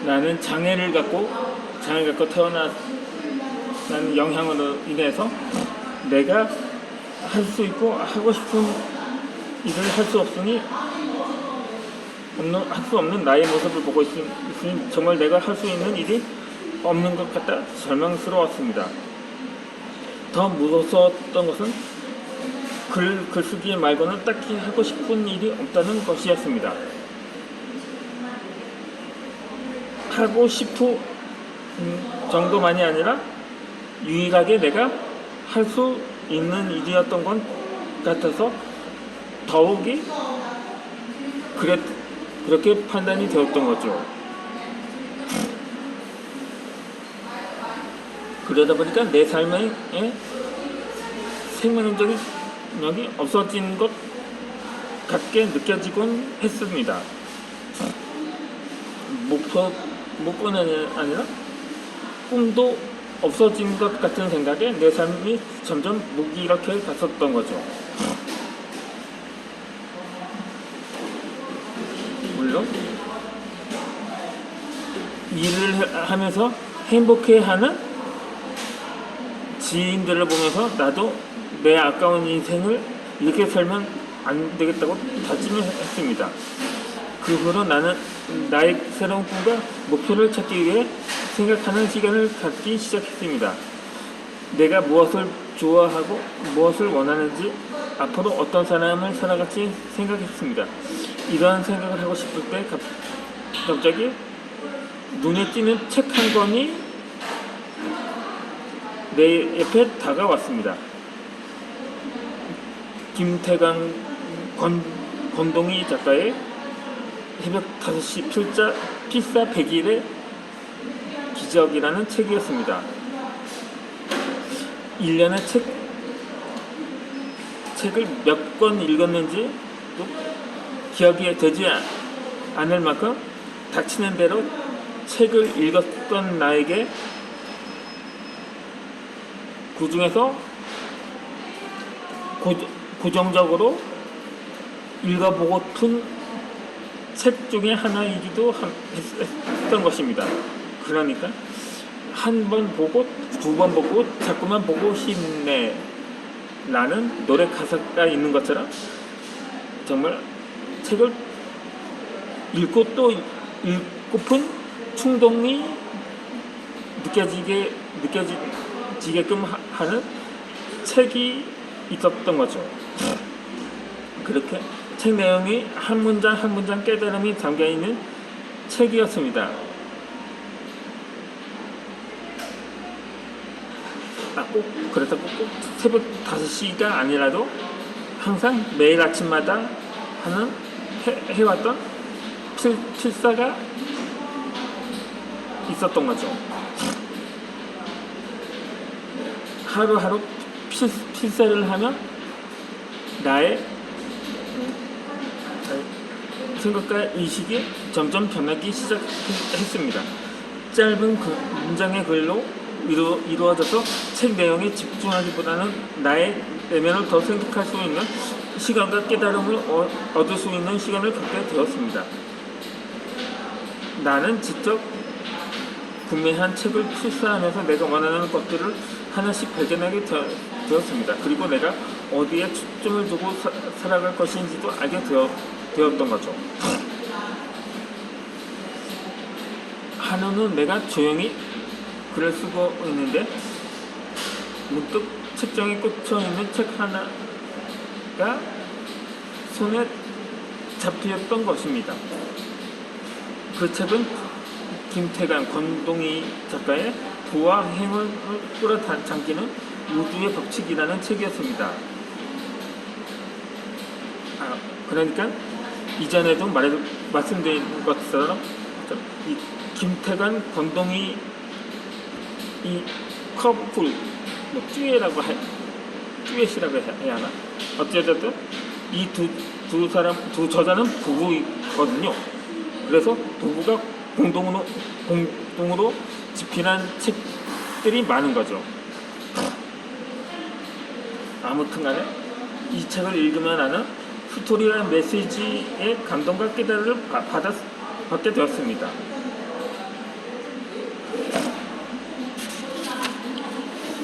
나는 장애를 갖고 태어난 영향으로 인해서 내가 할 수 있고 하고 싶은 일을 할 수 없으니 할 수 없는 나의 모습을 보고 있으니 정말 내가 할 수 있는 일이 없는 것 같다 절망스러웠습니다. 더 무서웠던 것은 글쓰기 말고는 딱히 하고 싶은 일이 없다는 것이었습니다. 하고 싶은 정도만이 아니라 유일하게 내가 할 수 있는 일이었던 것 같아서 더욱이 그렇게 판단이 되었던 거죠. 그러다 보니까 내 삶의 생명력이 없어진 것 같게 느껴지곤 했습니다. 목표는 아니라 꿈도 없어진 것 같은 생각에 내 삶이 점점 무기력해 갔었던 거죠. 물론 일을 하면서 행복해하는 지인들을 보면서 나도 내 아까운 인생을 이렇게 살면 안 되겠다고 다짐을 했습니다. 그 후로 나는 나의 새로운 꿈과 목표를 찾기 위해 생각하는 시간을 갖기 시작했습니다. 내가 무엇을 좋아하고 무엇을 원하는지, 앞으로 어떤 삶을 살아갈지 생각했습니다. 이러한 생각을 하고 싶을 때 갑자기 눈에 띄는 책 한 권이 내 옆에 다가왔습니다. 김태강 권동희 작가의 새벽 5시 필사 100일의 기적이라는 책이었습니다. 1년에 책을 몇 권 읽었는지 기억이 되지 않을 만큼 닥치는 대로 책을 읽었던 나에게 그 중에서 고정적으로 읽어보고픈 책 중에 하나이기도 했던 것입니다. 그러니까 한 번 보고 두 번 보고 자꾸만 보고 싶네 라는 노래 가사가 있는 것처럼 정말 책을 읽고 또 읽고픈 충동이 느껴지게끔 하는 책이 있었던 거죠. 그렇게 책 내용이 한 문장 한 문장 깨달음이 담겨있는 책이었습니다. 그래서 꼭 새벽 5시가 아니라도 항상 매일 아침마다 해왔던 필사가 있었던 거죠. 하루하루 필사를 하면 나의 생각과 인식이 점점 변하기 시작했습니다. 짧은 문장의 글로 이루어져서 책 내용에 집중하기보다는 나의 내면을 더 생각할 수 있는 시간과 깨달음을 얻을 수 있는 시간을 갖게 되었습니다. 나는 직접 구매한 책을 필사하면서 내가 원하는 것들을 하나씩 발견하게 되었습니다. 그리고 내가 어디에 초점을 두고 살아갈 것인지도 알게 되었던 거죠. 한우는 내가 조용히 글을 쓰고 있는데 문득 책장에 꽂혀있는 책 하나가 손에 잡혔던 것입니다. 그 책은 김태강 권동희 작가의 부와 행을 끌어당기는 우주의 법칙이라는 책이었습니다. 그러니까 이전에도 말씀드린 것처럼 이 김태관 권동희 이 커플 듀엣이라고 해야 하나? 어쨌든 이 두 저자는 부부거든요. 그래서 부부가 공동으로 집필한 책들이 많은 거죠. 아무튼 간에 이 책을 읽으면 나는 스토리라는 메시지의 감동과 깨달음을 받게 되었습니다.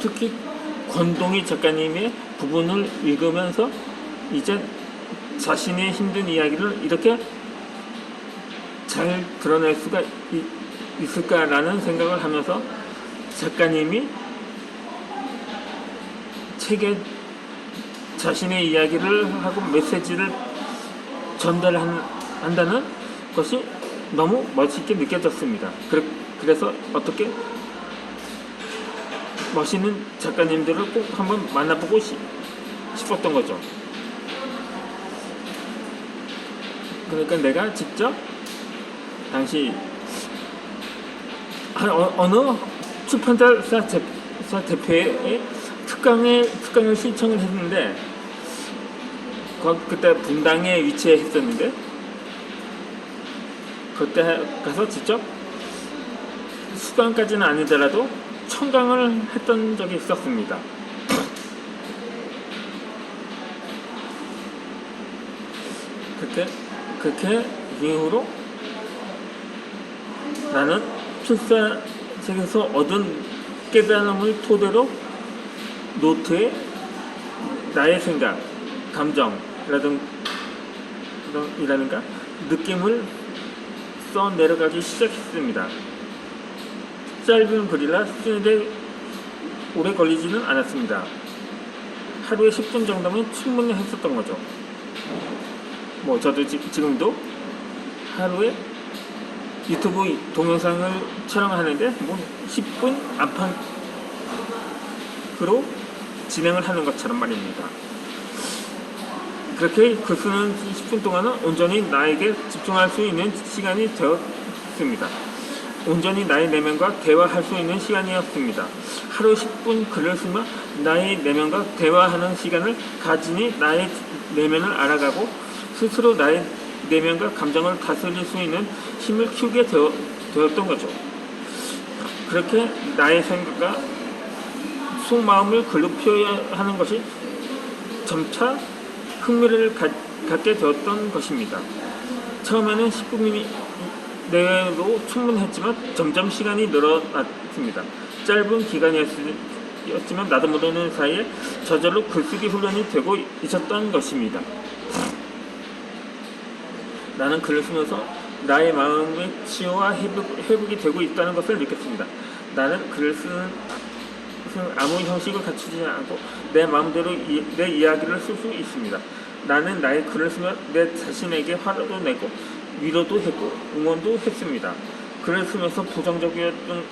특히 권동희 작가님의 부분을 읽으면서 이제 자신의 힘든 이야기를 이렇게 잘 드러낼 수가 있을까라는 생각을 하면서 작가님이 책에 자신의 이야기를 하고 메시지를 전달한다는 것이 너무 멋있게 느껴졌습니다. 그래서 어떻게 멋있는 작가님들을 꼭 한번 만나보고 싶었던 거죠. 그러니까 내가 직접 당시 어느 출판사 대표의 특강을 신청을 했는데 그때 분당에 위치했었는데 그때 가서 직접 수강까지는 아니더라도 청강을 했던 적이 있었습니다. 그렇게 이후로 나는 필사책에서 얻은 깨달음을 토대로 노트에 나의 생각, 감정이라든가 느낌을 써 내려가기 시작했습니다. 짧은 글이라 쓰는데 오래 걸리지는 않았습니다. 하루에 10분 정도면 충분히 했었던 거죠. 저도 지금도 하루에 유튜브 동영상을 촬영하는데 10분 안팎으로 진행을 하는 것처럼 말입니다. 그렇게 글 쓰는 10분 동안은 온전히 나에게 집중할 수 있는 시간이 되었습니다. 온전히 나의 내면과 대화할 수 있는 시간이었습니다. 하루 10분 글을 쓰며 나의 내면과 대화하는 시간을 가지니 나의 내면을 알아가고 스스로 나의 내면과 감정을 다스릴 수 있는 힘을 키우게 되었던 거죠. 그렇게 나의 생각과 속마음을 글로 표현하는 것이 점차 흥미를 갖게 되었던 것입니다. 처음에는 10분 내외로 충분했지만 점점 시간이 늘어났습니다. 짧은 기간이었지만 나도 모르는 사이에 저절로 글쓰기 훈련이 되고 있었던 것입니다. 나는 글을 쓰면서 나의 마음의 치유와 회복이 되고 있다는 것을 느꼈습니다. 나는 글을 쓰는 아무 형식을 갖추지 않고 내 마음대로 내 이야기를 쓸 수 있습니다. 나는 나의 글을 쓰며 내 자신에게 화도 내고 위로도 했고 응원도 했습니다. 글을 쓰면서 부정적이었던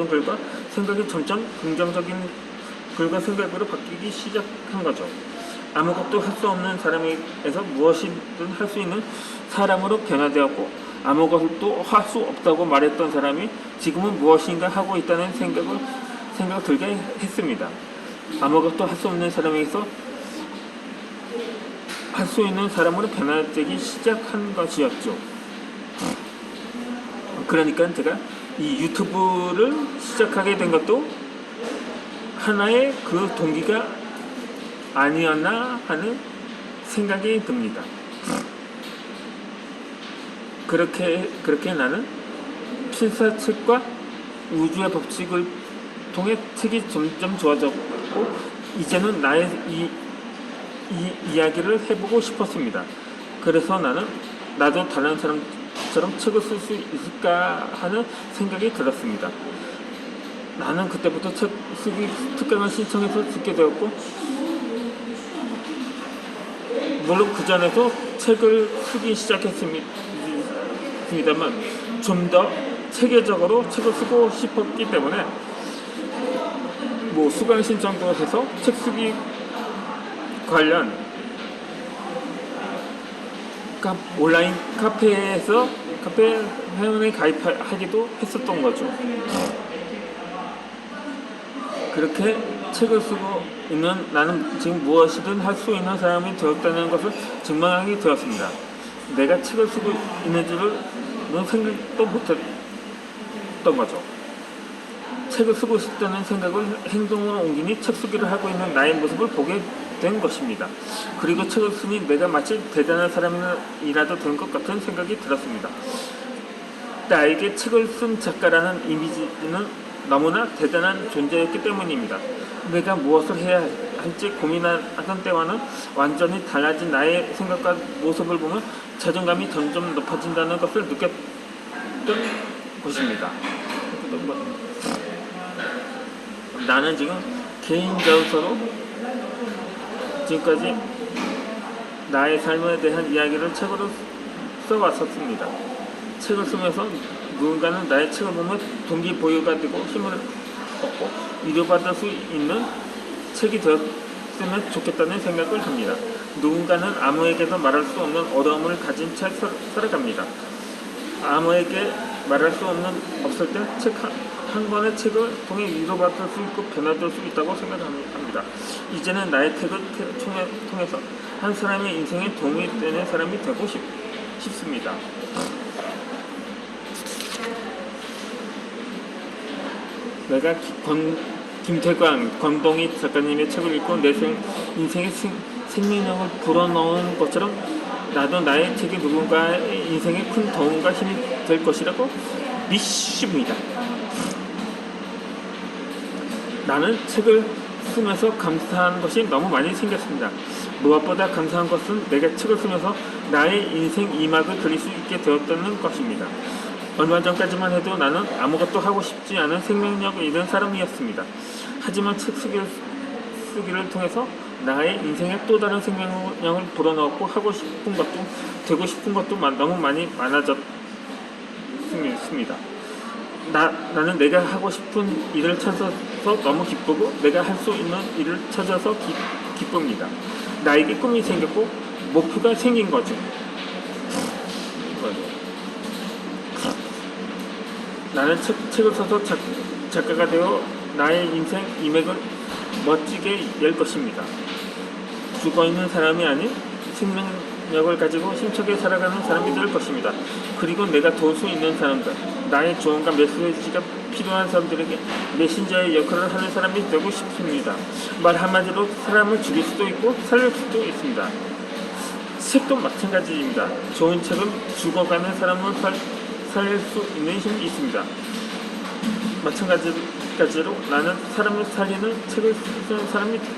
글과 생각이 점점 긍정적인 글과 생각으로 바뀌기 시작한 거죠. 아무것도 할 수 없는 사람에서 무엇이든 할 수 있는 사람으로 변화되었고, 아무것도 할 수 없다고 말했던 사람이 지금은 무엇인가 하고 있다는 생각 들게 했습니다. 아무것도 할 수 없는 사람에서 할 수 있는 사람으로 변화되기 시작한 것이었죠. 그러니까 제가 이 유튜브를 시작하게 된 것도 하나의 그 동기가 아니었나 하는 생각이 듭니다. 그렇게 나는 필사책과 우주의 법칙을 통해 책이 점점 좋아졌고, 이제는 나의 이 이야기를 해보고 싶었습니다. 그래서 나도 다른 사람처럼 책을 쓸 수 있을까 하는 생각이 들었습니다. 나는 그때부터 책 쓰기 특강을 신청해서 듣게 되었고, 물론 그 전에도 책을 쓰기 시작했습니다만 좀 더 체계적으로 책을 쓰고 싶었기 때문에 수강 신청도 해서 책 쓰기 관련 온라인 카페 회원에 가입하기도 했었던 거죠. 그렇게 책을 쓰고 있는 나는 지금 무엇이든 할 수 있는 사람이 되었다는 것을 증명하게 되었습니다. 내가 책을 쓰고 있는 줄은 생각도 못했던 거죠. 책을 쓰고 싶다는 생각을 행동으로 옮기니 책 쓰기를 하고 있는 나의 모습을 보게 된 것입니다. 그리고 책을 쓰니 내가 마치 대단한 사람이라도 된 것 같은 생각이 들었습니다. 나에게 책을 쓴 작가라는 이미지는 너무나 대단한 존재였기 때문입니다. 내가 무엇을 해야 할지 고민하던 때와는 완전히 달라진 나의 생각과 모습을 보면 자존감이 점점 높아진다는 것을 느꼈던 것입니다. 나는 지금 개인적으로 지금까지 나의 삶에 대한 이야기를 책으로 써왔었습니다. 책을 쓰면서 누군가는 나의 책을 보면 동기부여가 되고 힘을 얻고 위로받을 수 있는 책이 되었으면 좋겠다는 생각을 합니다. 누군가는 아무에게도 말할 수 없는 어려움을 가진 채 살아갑니다. 아무에게 말할 수 없을 때 책 한 권의 책을 통해 위로받을 수 있고 변화될 수 있다고 생각합니다. 이제는 나의 책을 통해서 한 사람의 인생에 도움이 되는 사람이 되고 싶습니다. 내가 김태광, 권동희 작가님의 책을 읽고 내 인생의 생명력을 불어넣은 것처럼 나도 나의 책이 누군가의 인생에 큰 도움과 힘이 될 것이라고 믿습니다. 나는 책을 쓰면서 감사한 것이 너무 많이 생겼습니다. 무엇보다 감사한 것은 내가 책을 쓰면서 나의 인생 2막을 그릴 수 있게 되었다는 것입니다. 얼마 전까지만 해도 나는 아무것도 하고 싶지 않은 생명력을 잃은 사람이었습니다. 하지만 책 쓰기를 통해서 나의 인생에 또 다른 생명력을 불어넣고 하고 싶은 것도 되고 싶은 것도 너무 많이 많아졌습니다. 나는 내가 하고 싶은 일을 찾아서 너무 기쁘고 내가 할 수 있는 일을 찾아서 기쁩니다. 나에게 꿈이 생겼고 목표가 생긴 거죠. 나는 책을 써서 작가가 되어 나의 인생 이맥을 멋지게 열 것입니다. 죽어있는 사람이 아닌 생명력을 가지고 힘차게 살아가는 사람이 될 것입니다. 그리고 내가 도울 수 있는 사람들, 나의 조언과 메시지가 필요한 사람들에게 메신저의 역할을 하는 사람이 되고 싶습니다. 말 한마디로 사람을 죽일 수도 있고 살릴 수도 있습니다. 책도 마찬가지입니다. 좋은 책은 죽어가는 사람을 살릴 수 있는 힘이 있습니다. 마찬가지로 나는 사람을 살리는 책을 쓰는 사람이